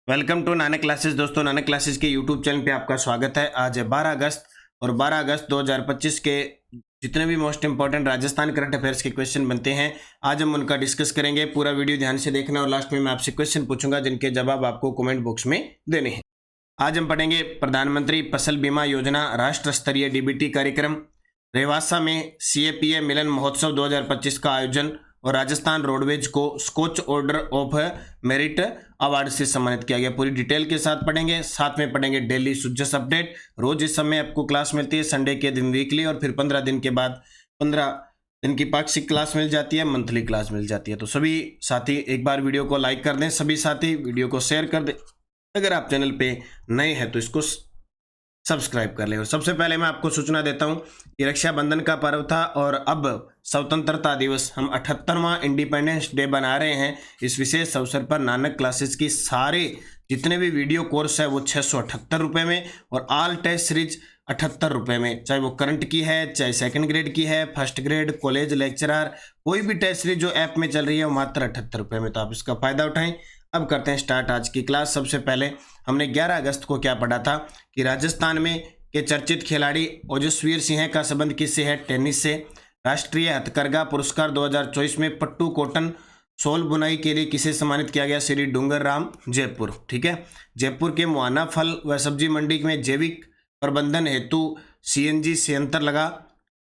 Welcome to Nanak classes. दोस्तों, Nanak classes के YouTube channel पे आपका स्वागत है। आज है 12 अगस्त और 12 अगस्त 2025 के जितने भी most important Rajasthan current affairs के क्वेश्चन बनते हैं, आज हम उनका डिस्कस करेंगे। पूरा वीडियो ध्यान से देखना और लास्ट में मैं आपसे क्वेश्चन पूछूंगा जिनके जवाब आपको कमेंट बॉक्स में देने हैं। आज हम पढ़ेंगे प्रधानमंत्री फसल बीमा योजना राष्ट्र स्तरीय डीबीटी कार्यक्रम, रेवासा में सीएपीए मिलन महोत्सव 2025 का आयोजन और राजस्थान रोडवेज को scotch order of merit award से सम्मानित किया गया। पूरी डिटेल के साथ पढ़ेंगे। साथ में पढ़ेंगे डेली सुजस अपडेट। रोज इस समय आपको क्लास मिलती है, संडे के दिन वीकली, और फिर 15 दिन के बाद 15 दिन की पाक्षिक क्लास मिल जाती है, मंथली क्लास मिल जाती है। तो सभी साथी एक बार वीडियो को लाइक कर दें, सभी साथी वीडियो को शेयर कर दें। अगर आप चैनल पे नए हैं तो इसको सब्सक्राइब कर लें। और सबसे पहले मैं आपको सूचना देता हूं कि रक्षाबंधन का पर्व था और अब स्वतंत्रता दिवस, हम 78वां इंडिपेंडेंस डे बना रहे हैं। इस विशेष अवसर पर नानक क्लासेस की सारे जितने भी वीडियो कोर्स है वो 678 रुपये में और ऑल टेस्ट सीरीज 78 रुपये में, चाहे वो करंट की है, चाहे सेकंड ग्रेड की है, फर्स्ट ग्रेड, कॉलेज लेक्चरर, कोई भी टेस्ट सीरीज जो ऐप में चल रही है वो मात्र 78 रुपये में। तो आप इसका फायदा उठाएं। अब करते हैं स्टार्ट आज की क्लास। सबसे पहले हमने 11 अगस्त को क्या पढ़ा था कि राजस्थान में के चर्चित खिलाड़ी ओजस्वीर सिंह का संबंध किससे है? टेनिस से। राष्ट्रीय हथकरघा पुरस्कार 2024 में पट्टू कॉटन सोल बुनाई के लिए किसे सम्मानित किया गया? श्री डूंगर राम, जयपुर। ठीक है। जयपुर के मुआना फल व सब्जी मंडी में जैविक प्रबंधन हेतु सीएनजी संयंत्र लगा।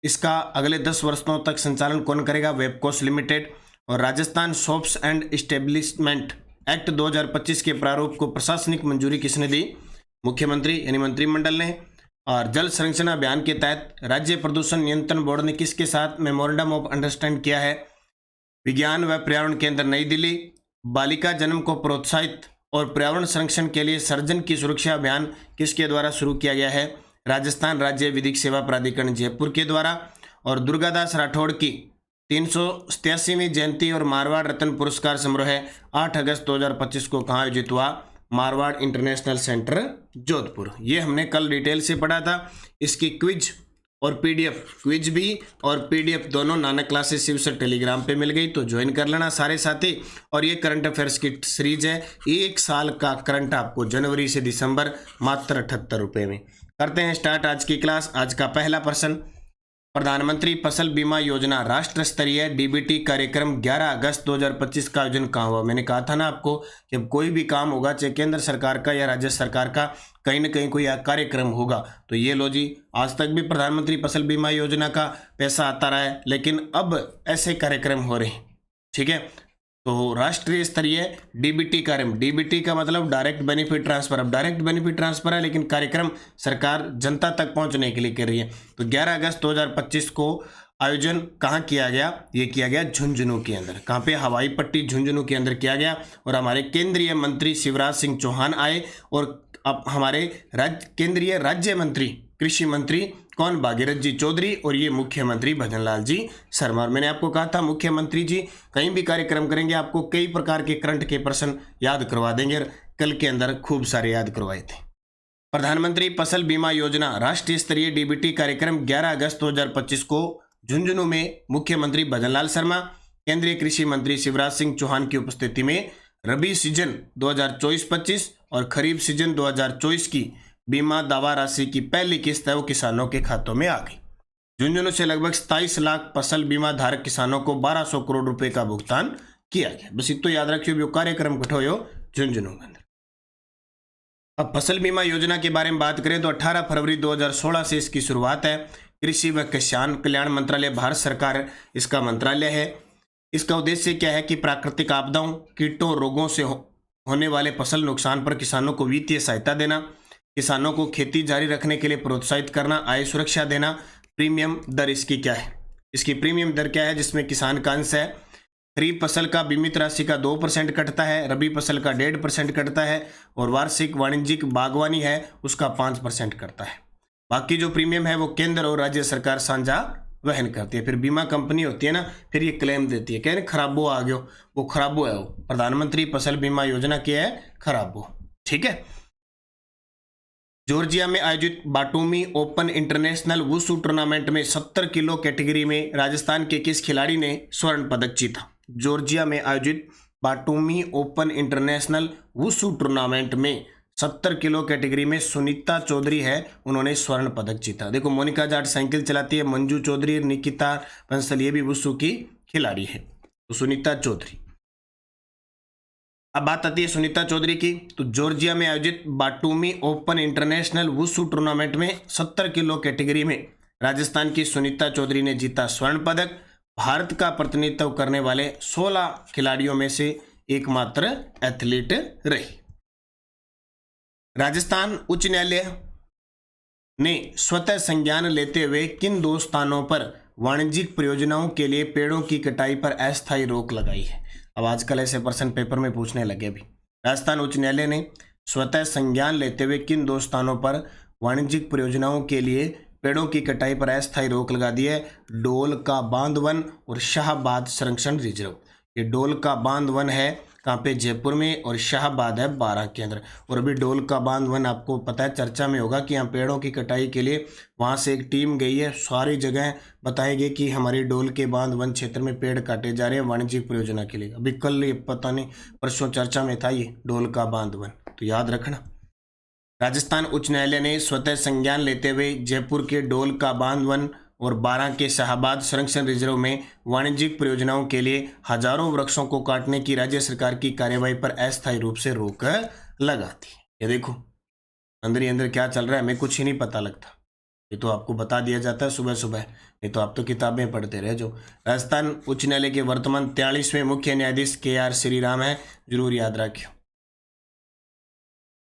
इसका अगले 10 वर्षों तक संचालन कौन करेगा? वेबकोस लिमिटेड। और Rajasthan shops and establishment act 2025 के प्रारूप को प्रशासनिक मंजूरी किसने दी? मुख्यमंत्री यानी मंत्रिमंडल ने। और जल संरक्षण अभियान के तहत राज्य प्रदूषण नियंत्रण बोर्ड ने किसके साथ मेमोरेंडम ऑफ अंडरस्टैंड किया है? विज्ञान व पर्यावरण केंद्र नई दिल्ली। बालिका जन्म को प्रोत्साहित और पर्यावरण संरक्षण के लिए सर्जन की सुरक्षा अभियान किसके द्वारा शुरू किया गया है? राजस्थान राज्य विधिक सेवा प्राधिकरण जयपुर के द्वारा। और दुर्गादास राठौड़ की 387वीं जयंती और मारवाड़ रत्न पुरस्कार समारोह 8 अगस्त 2025 को कहाँ आयोजित हुआ? Marwar international centre, Jodhpur. ये हमने कल डिटेल से पढ़ा था। इसकी क्विज और पीडीएफ, क्विज भी और पीडीएफ दोनों Nanak classes Shiv sir Telegram पे मिल गई, तो ज्वाइन कर लेना सारे साथी। और ये करंट अफेयर्स की सीरीज है, एक साल का करंट आपको जनवरी से दिसंबर मात्र 78 रुपये में। करते हैं स्टार्ट आज की क्लास। आज का पहला प्रश्न, प्रधानमंत्री फसल बीमा योजना राष्ट्र स्तरीय डीबीटी कार्यक्रम 11 अगस्त 2025 का आयोजन कहाँ हुआ? मैंने कहा था ना आपको कि अब कोई भी काम होगा, चाहे केंद्र सरकार का या राज्य सरकार का, कहीं ना कहीं कोई कार्यक्रम होगा। तो ये लो जी, आज तक भी प्रधानमंत्री फसल बीमा योजना का पैसा आता रहा है, लेकिन अब ऐसे कार्यक्रम हो रहे हैं। ठीक है। तो राष्ट्रीय स्तरीय डीबीटी कार्यक्रम, डीबीटी का मतलब डायरेक्ट बेनिफिट ट्रांसफर। अब डायरेक्ट बेनिफिट ट्रांसफर है, लेकिन कार्यक्रम सरकार जनता तक पहुंचने के लिए कर रही है। तो 11 अगस्त 2025 को आयोजन कहाँ किया गया? ये किया गया झुंझुनू के अंदर। कहाँ पे? हवाई पट्टी झुंझुनू के अंदर किया गया। और हमारे केंद्रीय मंत्री शिवराज सिंह चौहान आए और अब हमारे केंद्रीय राज्य मंत्री कृषि मंत्री कौन? भागीरथ जी चौधरी। और ये मुख्यमंत्री भजनलाल जी शर्मा। और मैंने आपको कहा था मुख्यमंत्री जी कहीं भी कार्यक्रम करेंगे आपको कई प्रकार के करंट के प्रश्न याद करवा देंगे, और कल के अंदर खूब सारे याद करवाए थे। प्रधानमंत्री फसल बीमा योजना राष्ट्रीय स्तरीय डीबीटी कार्यक्रम 11 अगस्त 2025 को झुंझुनू में मुख्यमंत्री भजनलाल शर्मा, केंद्रीय कृषि मंत्री शिवराज सिंह चौहान की उपस्थिति में रबी सीजन 2024-25 और खरीफ सीजन 2024 की बीमा दावा राशि की पहली किस्त है वो किसानों के खातों में आ गई। झुंझुनू से लगभग 27 लाख फसल बीमा धारक किसानों को 1200 करोड़ रुपए का भुगतान किया गया। बस इतना याद रखियो, जो कार्यक्रम कठोयो झुंझुनू के अंदर। अब फसल बीमा योजना के बारे में बात करें तो 18 फरवरी 2016 से इसकी शुरुआत है। कृषि व किसान कल्याण मंत्रालय, भारत सरकार इसका मंत्रालय है। इसका उद्देश्य क्या है कि प्राकृतिक आपदाओं, कीटों, रोगों से होने वाले फसल नुकसान पर किसानों को वित्तीय सहायता देना, किसानों को खेती जारी रखने के लिए प्रोत्साहित करना, आय सुरक्षा देना। प्रीमियम दर इसकी क्या है? इसकी प्रीमियम दर क्या है जिसमें किसान का अंश है? खरीफ फसल का बीमित राशि का 2% कटता है, रबी फसल का 1.5% कटता है, और वार्षिक वाणिज्यिक बागवानी है उसका 5% कटता है। बाकी जो प्रीमियम है वो केंद्र और राज्य सरकार साझा वहन करती है। फिर बीमा कंपनी होती है ना, फिर ये क्लेम देती है, कह रहे खराबो आ गयो, वो खराबो है। वो प्रधानमंत्री फसल बीमा योजना की है खराबो। ठीक है। जॉर्जिया में आयोजित बाटूमी ओपन इंटरनेशनल वुशु टूर्नामेंट में 70 किलो कैटेगरी में राजस्थान के किस खिलाड़ी ने स्वर्ण पदक जीता? जॉर्जिया में आयोजित बाटुमी ओपन इंटरनेशनल वुशु टूर्नामेंट में 70 किलो कैटेगरी में सुनीता चौधरी है, उन्होंने स्वर्ण पदक जीता। देखो मोनिका जाट साइकिल चलाती है, मंजू चौधरी, निकिता बंसल ये भी वुशु की खिलाड़ी है। तो सुनीता चौधरी। अब बात आती है सुनीता चौधरी की, तो जॉर्जिया में आयोजित बाटुमी ओपन इंटरनेशनल वुशु टूर्नामेंट में 70 किलो कैटेगरी में राजस्थान की सुनीता चौधरी ने जीता स्वर्ण पदक। भारत का प्रतिनिधित्व करने वाले 16 खिलाड़ियों में से एकमात्र एथलीट रही। राजस्थान उच्च न्यायालय ने स्वतः संज्ञान लेते हुए किन 2 स्थानों पर वाणिज्यिक परियोजनाओं के लिए पेड़ों की कटाई पर अस्थायी रोक लगाई है? अब आजकल ऐसे प्रश्न पेपर में पूछने लगे। भी राजस्थान उच्च न्यायालय ने स्वतः संज्ञान लेते हुए किन 2 स्थानों पर वाणिज्यिक परियोजनाओं के लिए पेड़ों की कटाई पर अस्थायी रोक लगा दी है? डोल का बांध वन और शाहबाद संरक्षण रिजर्व। ये डोल का बांध वन है कहाँ पे? जयपुर में, और शाहबाद है बारां के अंदर। और अभी डोल का बांध वन आपको पता है चर्चा में होगा कि यहाँ पेड़ों की कटाई के लिए वहाँ से एक टीम गई है, सारी जगह बताएगी कि हमारी डोल के बांध वन क्षेत्र में पेड़ काटे जा रहे हैं वाणिज्यिक परियोजना के लिए। अभी कल ये पता नहीं परसों चर्चा में था ये डोल का बांध वन, तो याद रखना। राजस्थान उच्च न्यायालय ने स्वतः संज्ञान लेते हुए जयपुर के डोल का बांध वन और बारां के शाहबाद संरक्षण रिजर्व में वाणिज्यिक परियोजनाओं के लिए हजारों वृक्षों को काटने की राज्य सरकार की कार्यवाही पर अस्थायी रूप से रोक लगा दी। ये देखो अंदर ही अंदर क्या चल रहा है, हमें कुछ ही नहीं पता लगता। ये तो आपको बता दिया जाता है सुबह सुबह, नहीं तो आप तो किताबें पढ़ते रहे। जो राजस्थान उच्च न्यायालय के वर्तमान 43वें मुख्य न्यायाधीश KR श्रीराम है, जरूर याद रखियो।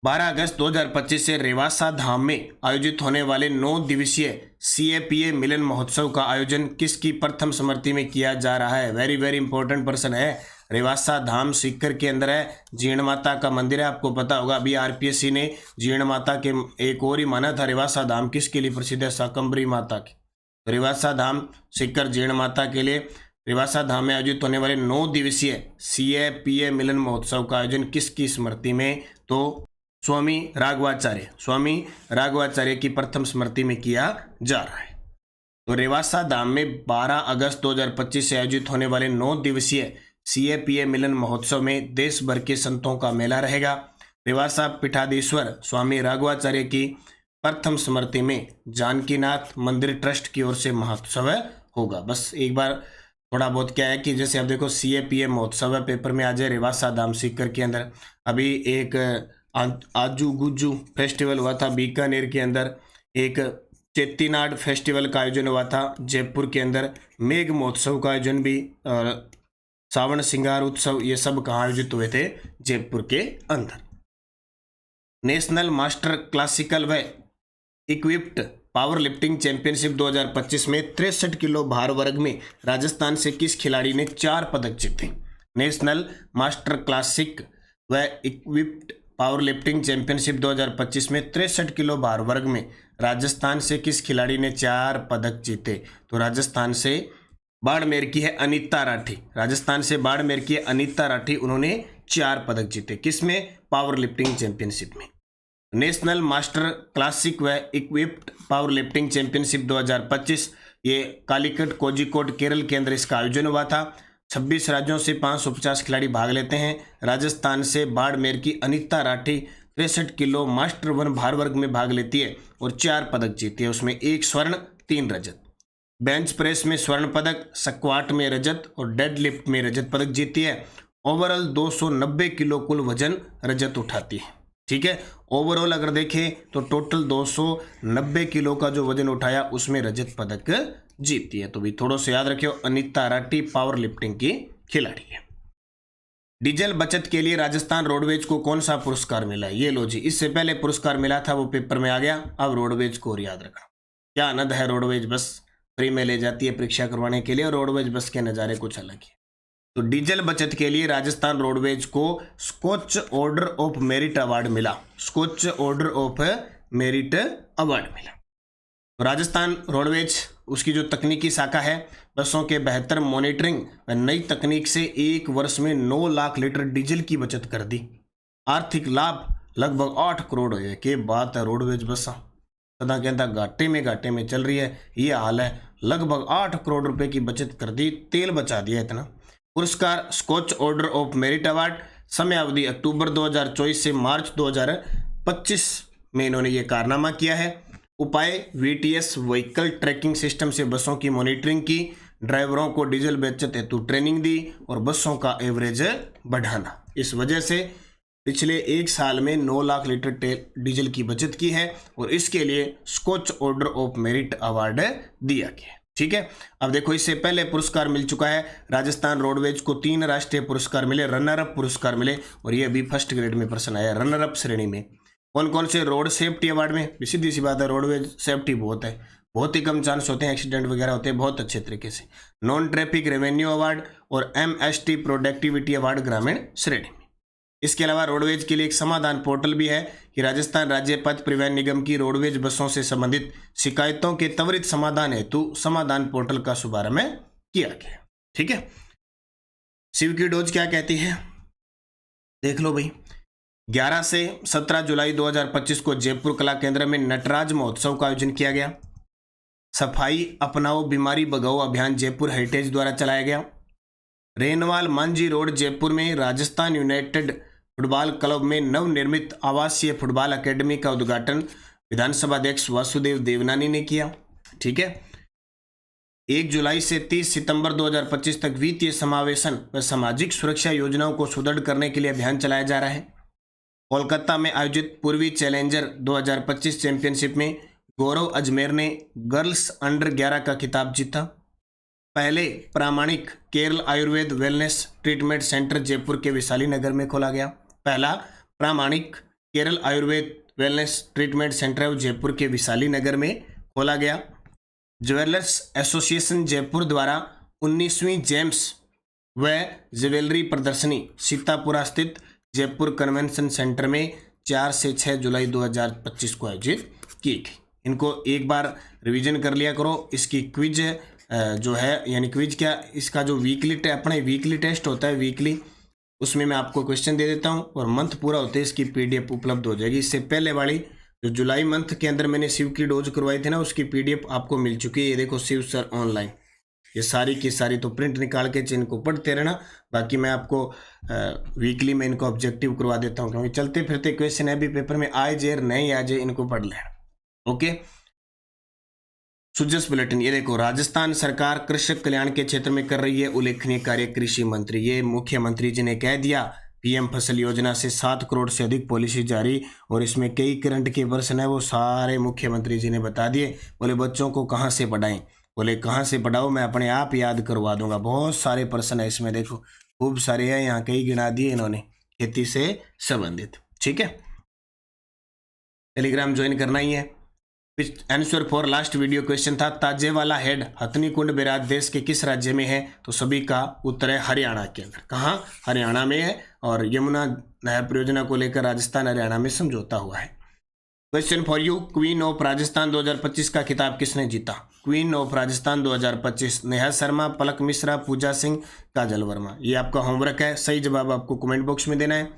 12 अगस्त 2025 से रेवासा धाम में आयोजित होने वाले 9 दिवसीय CAPA मिलन महोत्सव का आयोजन किसकी प्रथम स्मृति में किया जा रहा है? वेरी वेरी इंपॉर्टेंट प्रश्न है। रेवासा धाम सीकर के अंदर है, जीर्ण माता का मंदिर है, आपको पता होगा। अभी RPSC ने जीर्ण माता के एक और ही माना था। रेवासा धाम किसके लिए प्रसिद्ध है? शाकंभरी माता की। रेवासा धाम सीकर जीर्ण माता के लिए रेवासा धाम में आयोजित होने वाले 9 दिवसीय CAPA मिलन महोत्सव का आयोजन किसकी स्मृति में? तो स्वामी राघवाचार्य की प्रथम स्मृति में किया जा रहा है। तो रेवासा धाम में 12 अगस्त 2025 से आयोजित होने वाले 9 दिवसीय CAPA मिलन महोत्सव में देश भर के संतों का मेला रहेगा। रेवासा पीठाधीश्वर स्वामी राघवाचार्य की प्रथम स्मृति में जानकीनाथ मंदिर ट्रस्ट की ओर से महोत्सव होगा। बस एक बार थोड़ा बहुत क्या है कि जैसे अब देखो CAPA महोत्सव है, पेपर में आ जाए रेवासा धाम सीकर के अंदर। अभी एक आजू गुज्जू फेस्टिवल हुआ था बीकानेर के अंदर, एक चेत्तीनाड फेस्टिवल का आयोजन हुआ था जयपुर के अंदर, मेघ महोत्सव का आयोजन भी, सावन श्रृंगार उत्सव, ये सब कहाँ आयोजित हुए थे? जयपुर के अंदर। नेशनल मास्टर क्लासिकल व इक्विप्ड पावर लिफ्टिंग चैंपियनशिप 2025 में 63 किलो भार वर्ग में राजस्थान से किस खिलाड़ी ने 4 पदक जीते? नेशनल मास्टर क्लासिक व इक्विप्ड पावर लिफ्टिंग चैंपियनशिप 2025 में 63 किलो भार वर्ग में राजस्थान से किस खिलाड़ी ने 4 पदक जीते? तो राजस्थान से बाड़मेर की है अनीता राठी। राजस्थान से बाड़मेर की है अनीता राठी, उन्होंने 4 पदक जीते। किसमें? पावर लिफ्टिंग चैंपियनशिप में। नेशनल मास्टर क्लासिक व इक्विप्ड पावर लिफ्टिंग चैंपियनशिप 2025 ये कालीकट कोझिकोड केरल के अंदर इसका आयोजन हुआ था। 26 राज्यों से 550 खिलाड़ी भाग लेते हैं। राजस्थान से बाड़मेर की अनीता राठी 63 किलो मास्टर 1 भार वर्ग में भाग लेती है और 4 पदक जीती है, उसमें 1 स्वर्ण 3 रजत। बेंच प्रेस में स्वर्ण पदक, स्क्वाट में रजत और डेड लिफ्ट में रजत पदक जीती है। ओवरऑल 290 किलो कुल वजन रजत उठाती है। ठीक है, ओवरऑल अगर देखें तो टोटल 290 किलो का जो वजन उठाया उसमें रजत पदक जीतती है। तो भी थोड़ा सा याद रखियो, अनीता राठी पावर लिफ्टिंग की खिलाड़ी है। डीजल बचत के लिए राजस्थान रोडवेज को कौन सा पुरस्कार मिला है? ये लो जी, इससे पहले पुरस्कार मिला था वो पेपर में आ गया, अब रोडवेज को और याद रखना। क्या आनंद है, रोडवेज बस फ्री में ले जाती है परीक्षा करवाने के लिए और रोडवेज बस के नज़ारे कुछ अलग है। तो डीजल बचत के लिए राजस्थान रोडवेज को scotch order of merit award मिला। Skoch order of merit award मिला। तो राजस्थान रोडवेज उसकी जो तकनीकी शाखा है, बसों के बेहतर मॉनिटरिंग व नई तकनीक से 1 वर्ष में 9 लाख लीटर डीजल की बचत कर दी। आर्थिक लाभ लगभग 8 करोड़ हुए। के बात है, रोडवेज बसा सदा कहता घाटे में चल रही है, ये हाल है। लगभग 8 करोड़ रुपए की बचत कर दी, तेल बचा दिया इतना। पुरस्कार Skoch order of merit award, समयावधि अक्टूबर 2024 से मार्च 2025 में इन्होंने ये कारनामा किया है। उपाय VTS व्हीकल ट्रैकिंग सिस्टम से बसों की मॉनिटरिंग की, ड्राइवरों को डीजल बचत हेतु ट्रेनिंग दी और बसों का एवरेज बढ़ाना। इस वजह से पिछले एक साल में 9 लाख लीटर डीजल की बचत की है और इसके लिए Skoch order of merit award दिया गया। ठीक है, अब देखो इससे पहले पुरस्कार मिल चुका है। राजस्थान रोडवेज को 3 राष्ट्रीय पुरस्कार मिले, रनर अप पुरस्कार मिले और ये अभी फर्स्ट ग्रेड में प्रश्न आया रनर अप श्रेणी में। कौन कौन से? रोड सेफ्टी अवार्ड में, सीधी सी बात है रोडवेज सेफ्टी बहुत है, बहुत ही कम चांस होते हैं, एक्सीडेंट वगैरह होते हैं बहुत अच्छे तरीके से। नॉन ट्रैफिक रेवेन्यू अवार्ड और MST प्रोडक्टिविटी अवार्ड ग्रामीण श्रेणी में। इसके अलावा रोडवेज के लिए एक समाधान पोर्टल भी है कि राजस्थान राज्य पथ परिवहन निगम की रोडवेज बसों से संबंधित शिकायतों के त्वरित समाधान हेतु समाधान पोर्टल का शुभारंभ किया गया। ठीक है, सिव की डोज क्या कहती है देख लो भाई। 11 से 17 जुलाई 2025 को जयपुर कला केंद्र में नटराज महोत्सव का आयोजन किया गया। सफाई अपनाओ बीमारी भगाओ अभियान जयपुर हेरिटेज द्वारा चलाया गया। रेनवाल मांझी रोड जयपुर में राजस्थान यूनाइटेड फुटबॉल क्लब में नवनिर्मित आवासीय फुटबॉल अकेडमी का उद्घाटन विधानसभा अध्यक्ष वासुदेव देवनानी ने किया। ठीक है, 1 जुलाई से 30 सितंबर 2025 तक वित्तीय समावेशन व सामाजिक सुरक्षा योजनाओं को सुदृढ़ करने के लिए अभियान चलाया जा रहा है। कोलकाता में आयोजित पूर्वी चैलेंजर 2025 चैंपियनशिप में गौरव अजमेर ने गर्ल्स अंडर 11 का खिताब जीता। पहले प्रामाणिक Kerala Ayurveda wellness treatment centre Jaipur के विशाली नगर में खोला गया। पहला प्रामाणिक Kerala Ayurveda wellness treatment centre Jaipur के विशाली नगर में खोला गया। ज्वेलर्स एसोसिएशन जयपुर द्वारा 19वीं जेम्स व ज्वेलरी प्रदर्शनी सीतापुरा स्थित जयपुर कन्वेंशन सेंटर में 4 से 6 जुलाई 2025 को आयोजित की गई। इनको एक बार रिवीजन कर लिया करो। इसकी क्विज जो है, यानी क्विज क्या, इसका जो अपने वीकली टेस्ट होता है वीकली, उसमें मैं आपको क्वेश्चन दे देता हूं और मंथ पूरा होते हैं इसकी PDF उपलब्ध हो जाएगी। इससे पहले वाली जो जुलाई मंथ के अंदर मैंने शिव की डोज करवाई थी ना, उसकी PDF आपको मिल चुकी है। ये देखो शिव सर ऑनलाइन, ये सारी की सारी तो प्रिंट निकाल के इनको पढ़ते रहना। बाकी मैं आपको वीकली में इनको ऑब्जेक्टिव करवा देता हूँ, क्योंकि चलते फिरते क्वेश्चन है भी पेपर में आए जे नहीं आ जाए, इनको पढ़ लेना। Okay, Sujas bulletin. ये देखो, राजस्थान सरकार कृषक कल्याण के क्षेत्र में कर रही है उल्लेखनीय कार्य। कृषि मंत्री, ये मुख्यमंत्री जी ने कह दिया, PM फसल योजना से 7 करोड़ से अधिक पॉलिसी जारी और इसमें कई करंट के प्रश्न है, वो सारे मुख्यमंत्री जी ने बता दिए। बोले बच्चों को कहाँ से पढ़ाएं, बोले कहाँ से पढ़ाओ, मैं अपने आप याद करवा दूंगा। बहुत सारे प्रश्न है इसमें, देखो खूब सारे हैं, यहाँ कई गिना दिए इन्होंने खेती से संबंधित। ठीक है, टेलीग्राम ज्वाइन करना ही है। Answer for last video question था, ताजेवाला हेड हथनीकुंड बैराज देश के किस राज्य में है? तो सभी का उत्तर है हरियाणा के अंदर। कहाँ? हरियाणा में है। और यमुना नहर परियोजना को लेकर राजस्थान हरियाणा में समझौता हुआ है। Question for you, queen of Rajasthan 2025 का खिताब किसने जीता? क्वीन ऑफ राजस्थान 2025 नेहा शर्मा, पलक मिश्रा, पूजा सिंह, काजल वर्मा। ये आपका होमवर्क है, सही जवाब आपको कमेंट बॉक्स में देना है।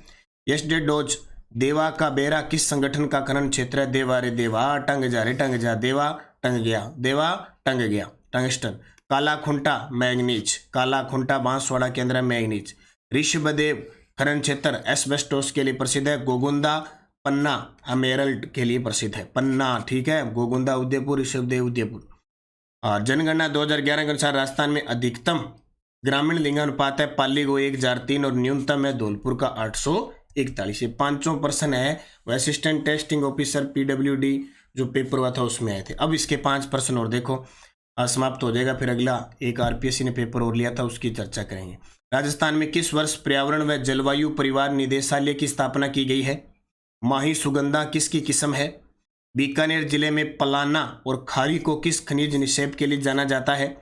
यस्टरडे डोज, देवा का बेरा किस संगठन का खनन क्षेत्र है? देवा रे देवा, टंग जा रे टंग जा, देवा टंग गया, देवा टंग गया, टंगस्टन। काला खुंटा मैग्नीज, काला खुंटा बांसवाड़ा के अंदर मैग्नीज। ऋषभदेव खनन क्षेत्र एस्बेस्टोस के लिए प्रसिद्ध है। गोगुंदा पन्ना अमेरल्ड के लिए प्रसिद्ध है, पन्ना। ठीक है, गोगुंदा उदयपुर, ऋषभदेव उदयपुर। और जनगणना 2011 के अनुसार राजस्थान में अधिकतम ग्रामीण लिंगानुपात है पाली को 1003 और न्यूनतम है धौलपुर का 841। ये 5 प्रश्न है वो असिस्टेंट टेस्टिंग ऑफिसर PWD जो पेपर हुआ था उसमें आए थे। अब इसके 5 प्रश्न और देखो, समाप्त हो जाएगा। फिर अगला एक RPSC ने पेपर और लिया था, उसकी चर्चा करेंगे। राजस्थान में किस वर्ष पर्यावरण व जलवायु परिवार निदेशालय की स्थापना की गई है? माही सुगंधा किसकी किस्म है? बीकानेर जिले में पलाना और खारी को किस खनिज निक्षेप के लिए जाना जाता है?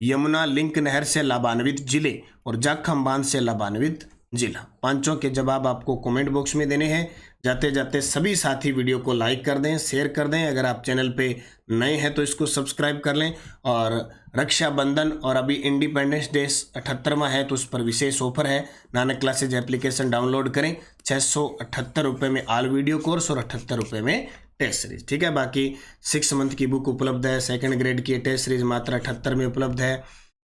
यमुना लिंक नहर से लाभान्वित जिले और जाखम बांध से लाभान्वित जिला। 5 के जवाब आपको कमेंट बॉक्स में देने हैं। जाते जाते सभी साथी वीडियो को लाइक कर दें, शेयर कर दें। अगर आप चैनल पे नए हैं तो इसको सब्सक्राइब कर लें। और रक्षाबंधन और अभी इंडिपेंडेंस डे 78वां है तो उस पर विशेष ऑफर है। नानक क्लासेज एप्लीकेशन डाउनलोड करें। 678 रुपये में ऑल वीडियो कोर्स और 78 रुपये में टेस्ट सीरीज। ठीक है, बाकी 6 मंथ की बुक उपलब्ध है। 2nd ग्रेड की टेस्ट सीरीज मात्र 78 में उपलब्ध है।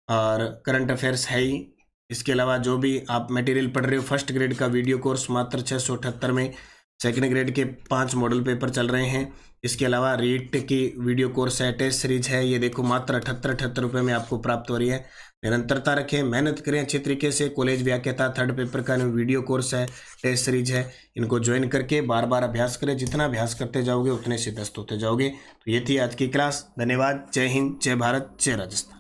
और करंट अफेयर्स है ही, इसके अलावा जो भी आप मटेरियल पढ़ रहे हो, फर्स्ट ग्रेड का वीडियो कोर्स मात्र 678 में, सेकंड ग्रेड के 5 मॉडल पेपर चल रहे हैं। इसके अलावा रीट की वीडियो कोर्स है, टेस्ट सीरीज है, ये देखो मात्र 78 रुपये में आपको प्राप्त हो रही है। निरंतरता रखें, मेहनत करें अच्छी तरीके से। कॉलेज व्याख्याता थर्ड पेपर का वीडियो कोर्स है, टेस्ट सीरीज है, इनको ज्वाइन करके बार बार अभ्यास करें। जितना अभ्यास करते जाओगे उतने सिद्धस्त होते जाओगे। तो ये थी आज की क्लास। धन्यवाद। जय हिंद, जय भारत, जय राजस्थान।